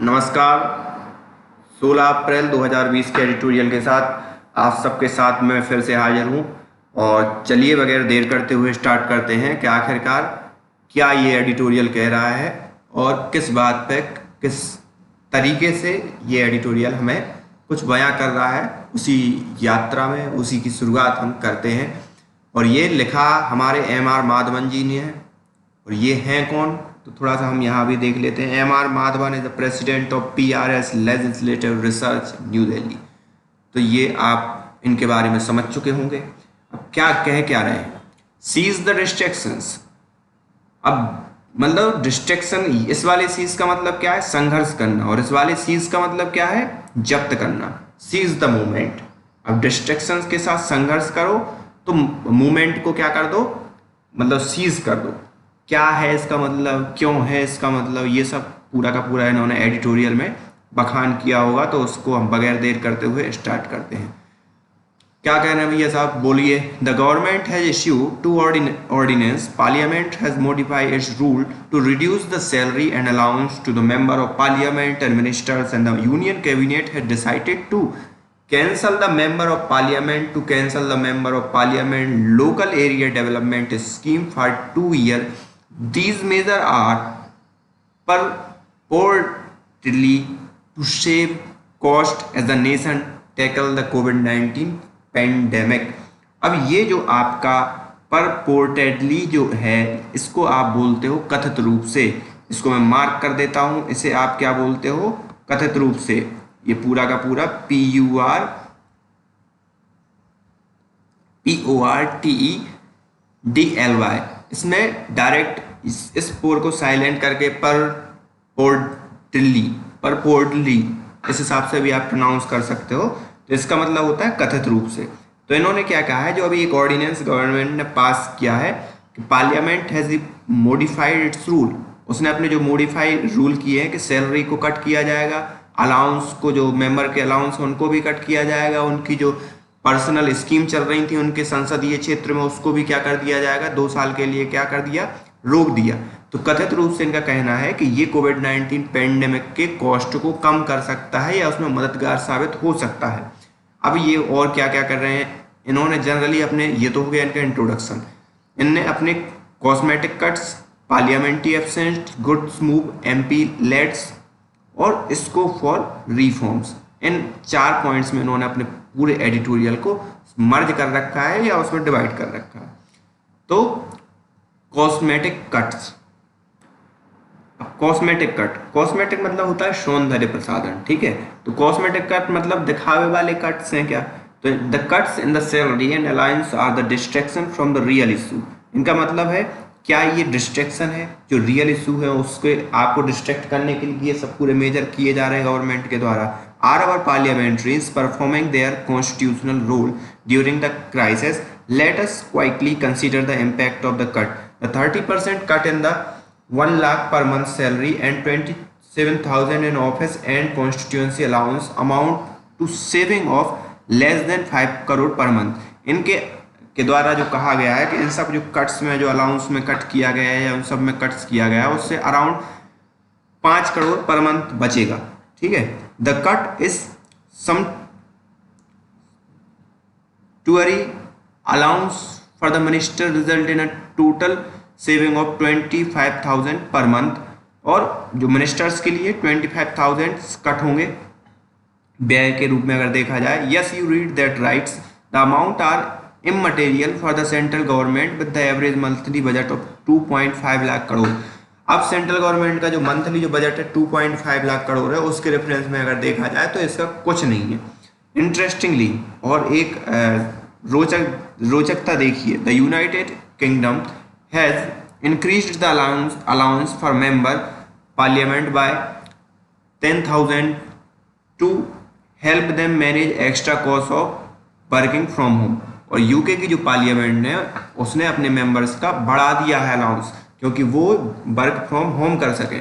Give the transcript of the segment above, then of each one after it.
नमस्कार। 16 अप्रैल 2020 के एडिटोरियल के साथ आप सबके साथ मैं फिर से हाजिर हूँ। और चलिए बगैर देर करते हुए स्टार्ट करते हैं कि आखिरकार क्या ये एडिटोरियल कह रहा है और किस बात पे किस तरीके से ये एडिटोरियल हमें कुछ बयां कर रहा है। उसी यात्रा में उसी की शुरुआत हम करते हैं। और ये लिखा हमारे M.R. माधवन जी ने है। और ये हैं कौन, तो थोड़ा सा हम यहाँ भी देख लेते हैं। M.R. Madhavan is the president of PRS legislative research new Delhi. तो ये आप इनके बारे में समझ चुके होंगे। अब क्या रहे हैं, सीज द डिस्ट्रैक्शंस। अब मतलब डिस्ट्रैक्शन, इस वाले सीज का मतलब क्या है, संघर्ष करना, और इस वाले सीज का मतलब क्या है, जब्त करना। Seize the movement. अब डिस्ट्रैक्शंस के साथ संघर्ष करो तो मूवमेंट को क्या कर दो, मतलब सीज कर दो। क्या है इसका मतलब, क्यों है इसका मतलब, ये सब पूरा का पूरा इन्होंने एडिटोरियल में बखान किया होगा। तो उसको हम बगैर देर करते हुए स्टार्ट करते हैं। क्या कह रहे हैं भैया साहब, बोलिए। The government has issued two ordinance, parliament has modified its rule to reduce the salary and allowance to the member of parliament and ministers, and the union cabinet has decided to cancel the member of parliament local area development scheme for 2 years. These measures are purportedly to save cost as the nation tackle the COVID-19 pandemic. अब ये जो आपका purportedly जो है, इसको आप बोलते हो कथित रूप से। इसको मैं मार्क कर देता हूं, इसे आप क्या बोलते हो, कथित रूप से। ये पूरा का पूरा PURPORTEDLY। इसमें डायरेक्ट इस पोर को साइलेंट करके परपोर्टली इस हिसाब से भी आप प्रोनाउंस कर सकते हो। तो इसका मतलब होता है कथित रूप से। तो इन्होंने क्या कहा है, जो अभी एक ऑर्डिनेंस गवर्नमेंट ने पास किया है कि parliament has modified its rule. उसने अपने जो मॉडिफाइड रूल किए हैं कि सैलरी को कट किया जाएगा, अलाउंस को, जो मेंबर के अलाउंस उनको भी कट किया जाएगा, उनकी जो पर्सनल स्कीम चल रही थी उनके संसदीय क्षेत्र में उसको भी क्या कर दिया जाएगा, 2 साल के लिए क्या कर दिया, रोक दिया। तो कथित रूप से इनका कहना है कि ये कोविड-19 पेंडेमिक के कॉस्ट को कम कर सकता है या उसमें मददगार साबित हो सकता है। अब ये और क्या क्या कर रहे हैं इन्होंने, जनरली अपने, ये तो हो गया इनका इंट्रोडक्शन। इनने अपने cosmetic cuts, parliamentary absent, goods move, MP lets और स्कोप फॉर रिफॉर्म्स, इन 4 पॉइंट्स में इन्होंने अपने पूरे एडिटोरियल को मर्ज कर रखा है या उसमें डिवाइड कर रखा है। तो कॉस्मेटिक कट्स, कॉस्मेटिक मतलब होता है सौंदर्य प्रसाधन, ठीक है। तो कॉस्मेटिक कट मतलब दिखावे वाले कट्स हैं क्या, तो the cuts in the salary and allowance are the distraction from the real issue. इनका मतलब है क्या ये डिस्ट्रैक्शन है, जो रियल इशू है उसके आपको डिस्ट्रैक्ट करने के लिए ये सब पूरे मेजर किए जा रहे हैं गवर्नमेंट के द्वारा। Are our parliamentaries performing their constitutional role during the crisis, let us quickly consider the impact of the cut. The 30% cut in the 1 lakh per month salary and 27,000 in office and constituency allowance amount to saving of less than 5 crore per month। इनके के द्वारा जो कहा गया है कि इन सब जो कट्स में, जो अलाउंस में कट किया गया है या उन सब में कट्स किया गया है, उससे अराउंड 5 करोड़ पर मंथ बचेगा, ठीक है। The cut is sumptuary allowance for the minister result in a total saving of 25,000 per month. और जो मिनिस्टर्स के लिए 25,000 कट होंगे व्यय के रूप में अगर देखा जाए। Yes you read that rights, the amount are immaterial for the central government with the average monthly budget of 2.5 lakh crore. अब सेंट्रल गवर्नमेंट का जो मंथली जो बजट है 2.5 लाख करोड़ है, उसके रेफरेंस में अगर देखा जाए तो इसका कुछ नहीं है। इंटरेस्टिंगली, और एक रोचकता देखिए, the United Kingdom has increased the allowance for member parliament by 10,000 to help them manage extra cost of working from home. और यूके की जो पार्लियामेंट ने, उसने अपने मेंबर्स का बढ़ा दिया है अलाउंस, क्योंकि वो वर्क फ्रॉम होम कर सके।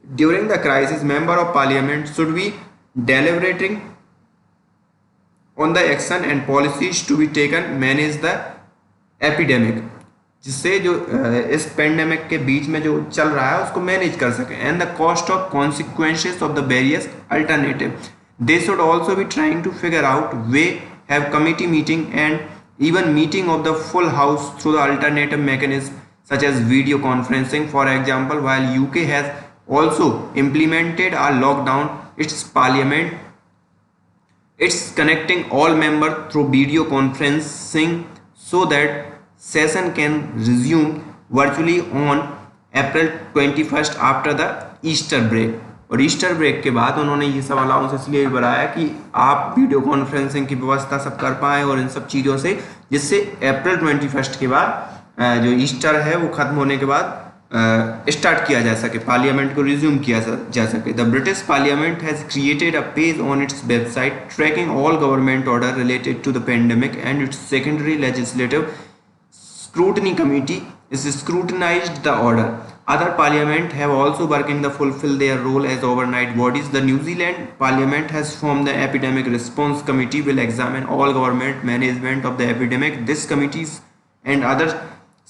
During the crisis, member of parliament should be deliberating on the action and policies to be taken manage the epidemic। जिससे जो इस पेंडेमिक के बीच में जो चल रहा है उसको मैनेज कर सके, and the cost of consequences of the various alternative. They should also be trying to figure out way have committee meeting and even meeting of the full house through the alternative mechanism such as video conferencing. For example, while UK has also implemented a lockdown, its parliament, it's connecting all members through video conferencing so that session can resume virtually on April 21st after the Easter break. और Easter break के बाद उन्होंने ये सब allowance इसलिए भी बढ़ाया कि आप वीडियो कॉन्फ्रेंसिंग की व्यवस्था सब कर पाएँ और इन सब चीज़ों से, जिससे अप्रैल 21 के बाद जो ईस्टर है वो खत्म होने के बाद स्टार्ट किया जा सके, पार्लियामेंट को रिज्यूम किया जा सके। The British parliament has created a page on its website tracking all government order related to the pandemic and its secondary legislative scrutiny committee is scrutinized the order. Other parliament have also working to fulfill their role as overnight bodies. The New Zealand parliament has formed the epidemic response committee will examine all government management of the epidemic. This committees and other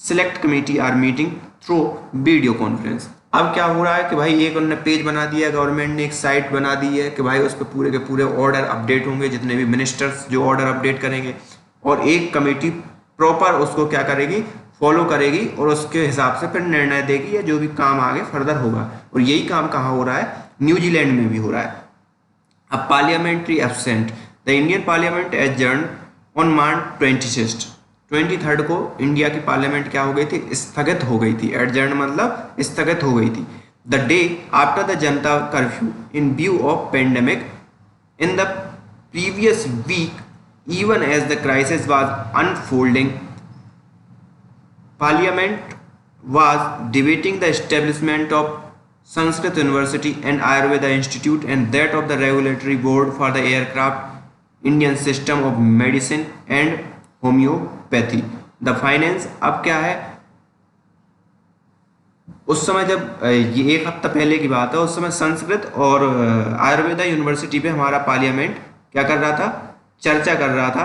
select committee are meeting through video conference. अब क्या हो रहा है कि भाई एक उन्होंने page बना दिया, गवर्नमेंट ने एक साइट बना दी है कि भाई उस पर पूरे के पूरे ऑर्डर अपडेट होंगे, जितने भी मिनिस्टर्स जो ऑर्डर अपडेट करेंगे, और एक कमेटी प्रॉपर उसको क्या करेगी, फॉलो करेगी और उसके हिसाब से फिर निर्णय देगी या जो भी काम आगे फर्दर होगा। और यही काम कहाँ हो रहा है, न्यूजीलैंड में भी हो रहा है। अब parliamentary absent, the Indian parliament adjourn on March 23 को इंडिया की पार्लियामेंट क्या हो गई थी, स्थगित हो गई थी। एडजर्न मतलब स्थगित हो गई थी। The day after the Janata curfew in view of pandemic in the previous week. Even as the crisis was unfolding, Parliament was debating the establishment of Sanskrit University and Ayurveda Institute and that of the Regulatory Board for the Aircraft Indian System of Medicine and Homeopathy. The finance, अब क्या है, उस समय जब ये एक हफ्ता पहले की बात है, उस समय संस्कृत और आयुर्वेदा यूनिवर्सिटी पे हमारा पार्लियामेंट क्या कर रहा था, चर्चा कर रहा था।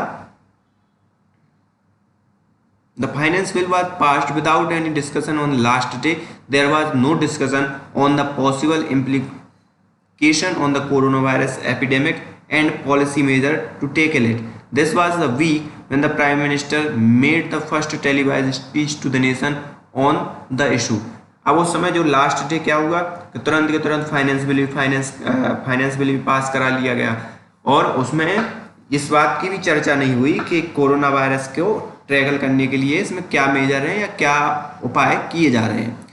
The finance bill was passed without any discussion on the last day. There was no discussion on the possible implication on the coronavirus epidemic and policy measure to tackle it. This was the week when the Prime Minister made the first televised speech to the nation on the issue. अब उस समय जो last day क्या हुआ कि तुरंत के तुरंत फाइनेंस बिल भी पास करा लिया गया, और उसमें इस बात की भी चर्चा नहीं हुई कि कोरोना वायरस को टैकल करने के लिए इसमें क्या मेजर हैं या क्या उपाय किए जा रहे हैं।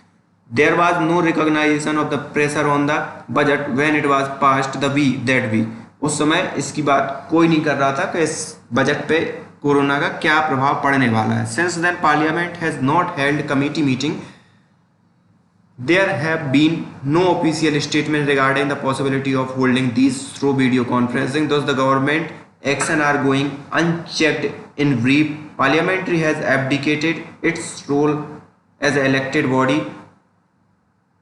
There was no recognisation of the pressure on the budget when it was passed the week that week. उस समय इसकी बात कोई नहीं कर रहा था कि इस बजट पे कोरोना का क्या प्रभाव पड़ने वाला है। Since then parliament has not held committee meeting, there have been no official statement regarding the possibility of holding these through video conferencing. Thus the government action are going unchecked. In brief, parliamentary has abdicated its role as an elected body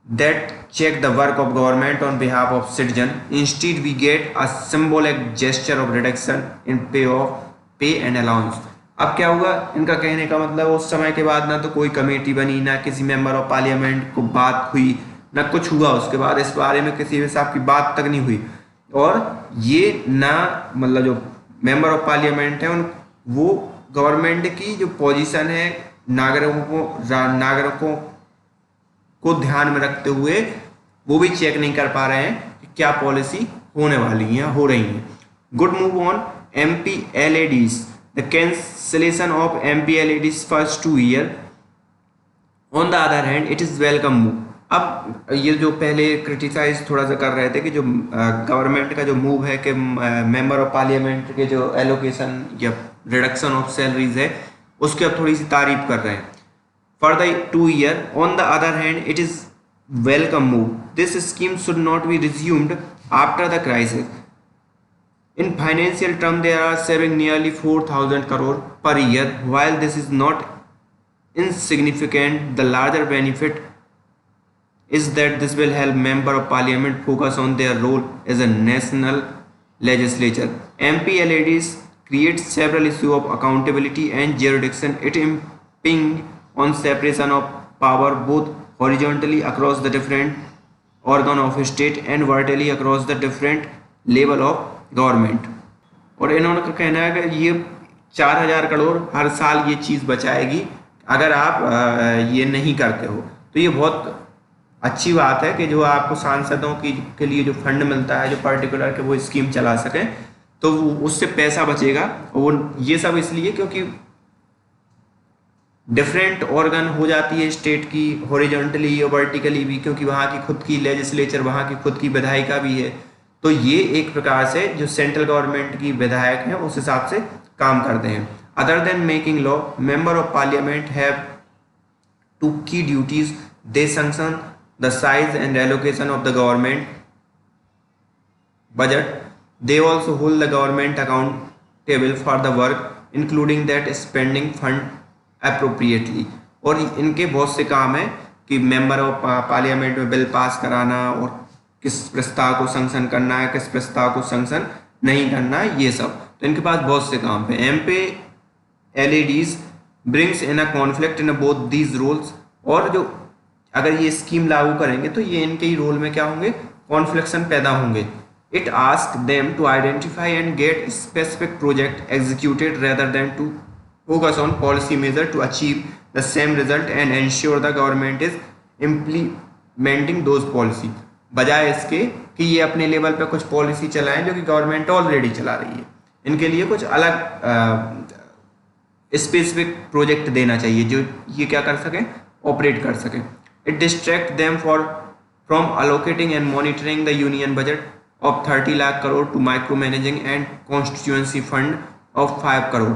that check the work of government on behalf of citizen. Instead we get a symbolic gesture of reduction in pay and allowance. अब क्या हुआ, इनका कहने का मतलब उस समय के बाद ना तो कोई कमेटी बनी, ना किसी मेंबर ऑफ पार्लियामेंट को बात हुई, ना कुछ हुआ उसके बाद इस बारे में किसी हिसाब की बात तक नहीं हुई। और ये ना मतलब जो मेंबर ऑफ पार्लियामेंट है उन वो गवर्नमेंट की जो पोजीशन है नागरिकों को ध्यान में रखते हुए वो भी चेक नहीं कर पा रहे हैं कि क्या पॉलिसी होने वाली है, हो रही है। Good move on MPLADs. The cancellation of MPLADs first 2 year. On the other hand, it is welcome move. अब ये जो पहले क्रिटिसाइज थोड़ा सा कर रहे थे कि जो गवर्नमेंट का जो मूव है कि मेंबर ऑफ पार्लियामेंट के जो एलोकेशन या रिडक्शन ऑफ सैलरीज है उसकी अब थोड़ी सी तारीफ कर रहे हैं। For the 2 year. On the other hand, it is welcome move. This scheme should not be resumed after the crisis. In financial terms, they are saving nearly 4,000 crore per year. While this is not insignificant, the larger benefit is that this will help member of parliament focus on their role as a national legislature. MPLADs create several issues of accountability and jurisdiction. It impinges on separation of power both horizontally across the different organ of state and vertically across the different level of government। और इन्होंने का कहना है कि ये 4,000 करोड़ हर साल ये चीज़ बचाएगी अगर आप ये नहीं करते हो। तो ये बहुत अच्छी बात है कि जो आपको सांसदों की के लिए जो फंड मिलता है, जो पर्टिकुलर के वो स्कीम चला सकें, तो उससे पैसा बचेगा। वो ये सब इसलिए क्योंकि डिफरेंट ऑर्गन हो जाती है स्टेट की, हॉरिजॉन्टली और वर्टिकली भी, क्योंकि वहाँ की खुद की लेजिस्लेचर, वहाँ की खुद की विधायिका भी है। तो ये एक प्रकार से जो सेंट्रल गवर्नमेंट की विधायक हैं उस हिसाब से काम करते हैं। Other than making law, member of parliament have two key duties, they sanction the size and allocation of the government budget. They also hold the government accountable for the work including that spending fund appropriately। और इनके बहुत से काम है कि member of parliament में bill pass कराना और किस प्रस्ताव को सैंक्शन करना है, किस प्रस्ताव को सैंक्शन नहीं करना है, ये सब। तो इनके पास बहुत से काम है। MP LADs brings in a conflict in both these roles। और जो अगर ये स्कीम लागू करेंगे तो ये इनके ही रोल में क्या होंगे, कॉन्फ्लिक्शन पैदा होंगे। It ask them to identify and get specific project executed rather than to focus on policy measure to achieve the same result and ensure the government is implementing those policy. बजाय इसके कि ये अपने level पे कुछ policy चलाएं जो कि गवर्नमेंट ऑलरेडी चला रही है, इनके लिए कुछ अलग स्पेसिफिक प्रोजेक्ट देना चाहिए जो ये क्या कर सकें, ऑपरेट कर सकें। It distracts them from allocating and monitoring the union budget of 30 lakh crore to micromanaging and constituency fund of 5 crore।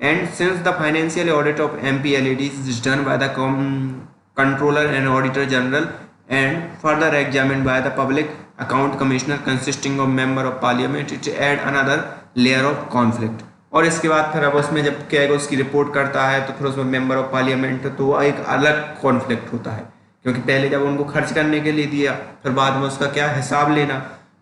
And since the financial audit of MP LADs is done by the Controller and Auditor General and further examined by the Public Account Commissioner consisting of Member of Parliament, it add another layer of conflict। और इसके बाद फिर अब उसमें जब क्या उसकी report करता है तो फिर उसमें मेंबर ऑफ पार्लियामेंट, तो एक अलग कॉन्फ्लिक्ट होता है, क्योंकि पहले जब उनको खर्च करने के लिए दिया फिर बाद में उसका क्या हिसाब लेना,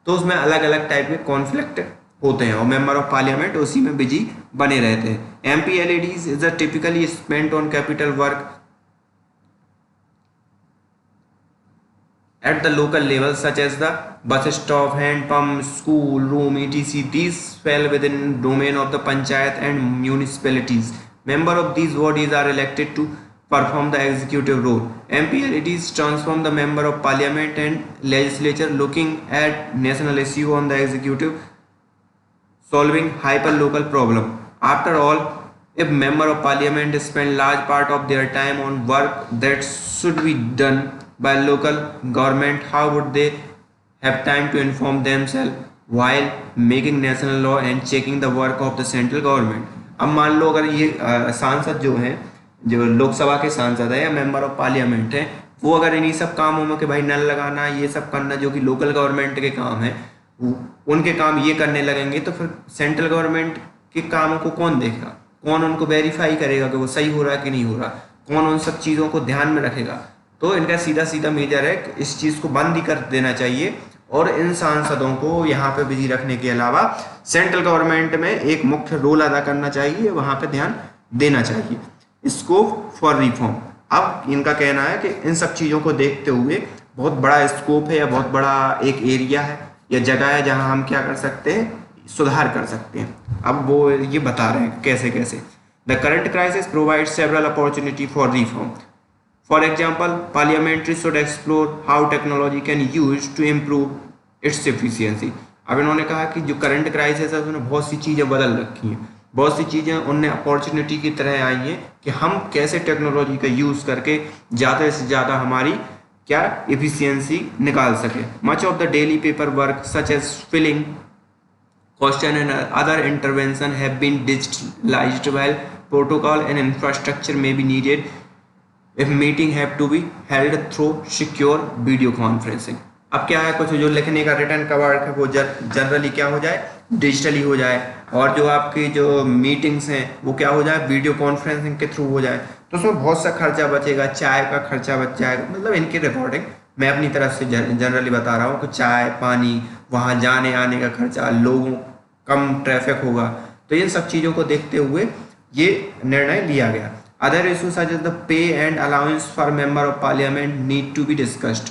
तो उसमें अलग अलग टाइप के कॉन्फ्लिक्ट होते हैं और मेंबर ऑफ पार्लियामेंट उसी में बिजी बने रहते हैं। MP LADs is a typically spent on capital work at the local level such as the bus stop, hand pump, school, room, etc. These fell within domain of the panchayat and municipalities। Member of these bodies are elected to perform the executive role। MP LADs transform the member of parliament and legislature looking at national issue on the executive, solving hyper local problem। After all, if member of parliament spend large part of their time on work that should be done by local government, how would they have time to inform themselves while making national law and checking the work of the central government। अब मान लो अगर ये सांसद जो हैं, जो लोकसभा के सांसद है या मेंबर ऑफ पार्लियामेंट है, वो अगर इन्हीं सब कामों में कि भाई नल लगाना, ये सब करना जो कि लोकल गवर्नमेंट के काम है, उनके काम ये करने लगेंगे, तो फिर सेंट्रल गवर्नमेंट के कामों को कौन देखेगा, कौन उनको वेरीफाई करेगा कि वो सही हो रहा है कि नहीं हो रहा, कौन उन सब चीज़ों को ध्यान में रखेगा। तो इनका सीधा सीधा मेजर है कि इस चीज़ को बंद ही कर देना चाहिए और इन सांसदों को यहाँ पे बिजी रखने के अलावा सेंट्रल गवर्नमेंट में एक मुख्य रोल अदा करना चाहिए, वहाँ पे ध्यान देना चाहिए। स्कोप फॉर रिफॉर्म, अब इनका कहना है कि इन सब चीज़ों को देखते हुए बहुत बड़ा स्कोप है या बहुत बड़ा एक एरिया है या जगह है जहाँ हम क्या कर सकते हैं, सुधार कर सकते हैं। अब वो ये बता रहे हैं कैसे कैसे। The current crisis provide several opportunity for reform. For example, parliamentary should explore how technology can use to improve its efficiency। अब इन्होंने कहा कि जो करंट क्राइसिस है उसमें बहुत सी चीज़ें बदल रखी हैं, बहुत सी चीज़ें उनने अपॉर्चुनिटी की तरह आई हैं कि हम कैसे टेक्नोलॉजी का यूज़ करके ज़्यादा से ज़्यादा हमारी क्या एफिशिएंसी निकाल सके। Much of the daily paper work such as filing question and other intervention have been digitalized while protocol and infrastructure may be needed if meeting have to be held through secure video conferencing। अब क्या है, कुछ जो लिखने का return का work है वो जनरली क्या हो जाए, डिजिटली हो जाए, और जो आपकी जो मीटिंग्स हैं वो क्या हो जाए, वीडियो कॉन्फ्रेंसिंग के थ्रू हो जाए। तो उसमें बहुत सा खर्चा बचेगा, चाय का खर्चा बच जाएगा, मतलब इनके रिकॉर्डिंग मैं अपनी तरफ से जनरली बता रहा हूँ कि चाय पानी, वहाँ जाने आने का खर्चा, लोगों कम ट्रैफिक होगा। तो इन सब चीज़ों को देखते हुए ये निर्णय लिया गया। Other issues such as the pay and allowance for member of parliament need to be discussed.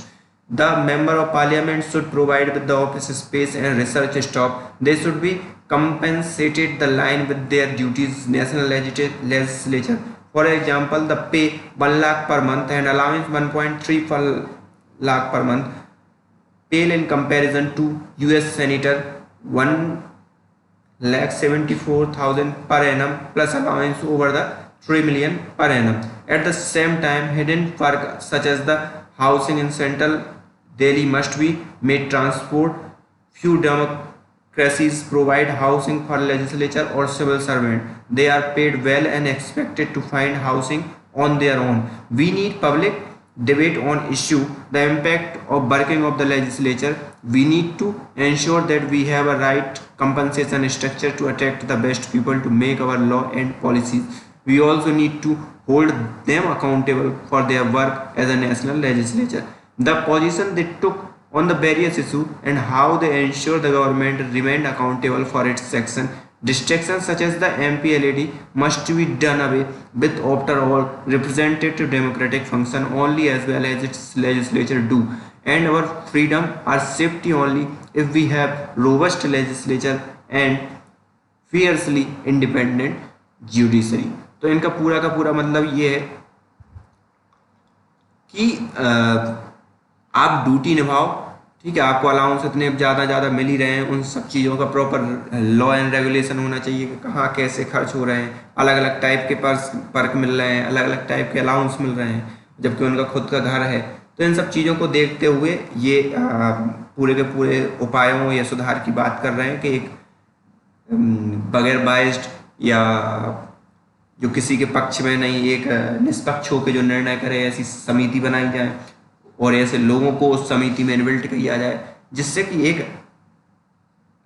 The member of parliament should provide with the office space and research staff. They should be compensated the line with their duties. National legislature, for example, the pay 1 lakh per month and allowance 1.3 lakh per month, pale in comparison to US senator 1,74,000 per annum plus allowance over the 3 million per annum. At the same time, hidden work such as the housing in central Delhi must be made. Transport. Few democracies provide housing for legislature or civil servant. They are paid well and expected to find housing on their own. We need public debate on issue the impact of working of the legislature. We need to ensure that we have a right compensation structure to attract the best people to make our law and policies. We also need to hold them accountable for their work as a national legislature. The position they took on the various issues and how they ensure the government remained accountable for its action. Distractions such as the MPLAD must be done away with. After all, representative democratic function only as well as its legislature do, and our freedom are safety only if we have robust legislature and fiercely independent judiciary. तो इनका पूरा का पूरा मतलब ये है कि आप ड्यूटी निभाओ, ठीक है, आपको अलाउंस इतने ज़्यादा मिल ही रहे हैं, उन सब चीज़ों का प्रॉपर लॉ एंड रेगुलेशन होना चाहिए कि कहाँ कैसे खर्च हो रहे हैं, अलग अलग टाइप के पर्क मिल रहे हैं, अलग अलग टाइप के अलाउंस मिल रहे हैं, जबकि उनका खुद का घर है। तो इन सब चीज़ों को देखते हुए ये पूरे के पूरे उपायों या सुधार की बात कर रहे हैं कि एक बगैर बाइस्ड या जो किसी के पक्ष में नहीं, एक निष्पक्ष होकर जो निर्णय करे, ऐसी समिति बनाई जाए और ऐसे लोगों को उस समिति में इन्वॉल्व किया जाए जिससे कि एक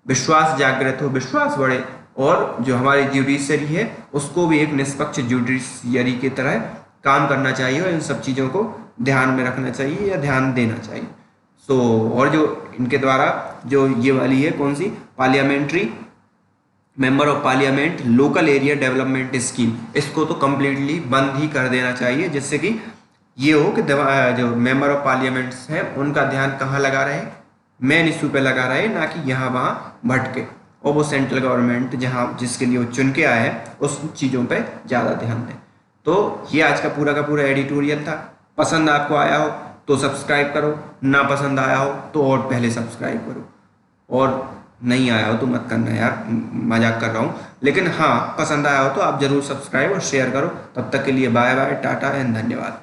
विश्वास जागृत हो, विश्वास बढ़े और जो हमारी जुडिशरी है उसको भी एक निष्पक्ष जुडिशरी की तरह काम करना चाहिए और इन सब चीज़ों को ध्यान में रखना चाहिए या ध्यान देना चाहिए। और जो इनके द्वारा जो ये वाली है कौन सी, parliamentary member of parliament local area development scheme, इसको तो कम्प्लीटली बंद ही कर देना चाहिए जिससे कि ये हो कि जो मेंबर ऑफ पार्लियामेंट्स हैं उनका ध्यान कहाँ लगा रहे, मेन इशू पे लगा रहे, ना कि यहाँ वहाँ भटके, और वो सेंट्रल गवर्नमेंट जहाँ जिसके लिए वो चुन के आए हैं उस चीज़ों पे ज़्यादा ध्यान दें। तो ये आज का पूरा एडिटोरियल था। पसंद आपको आया हो तो सब्सक्राइब करो, ना पसंद आया हो तो और पहले सब्सक्राइब करो, और नहीं आया हो तो मत करना यार, मजाक कर रहा हूँ। लेकिन हाँ, पसंद आया हो तो आप ज़रूर सब्सक्राइब और शेयर करो। तब तक के लिए बाय बाय, टाटा एंड धन्यवाद।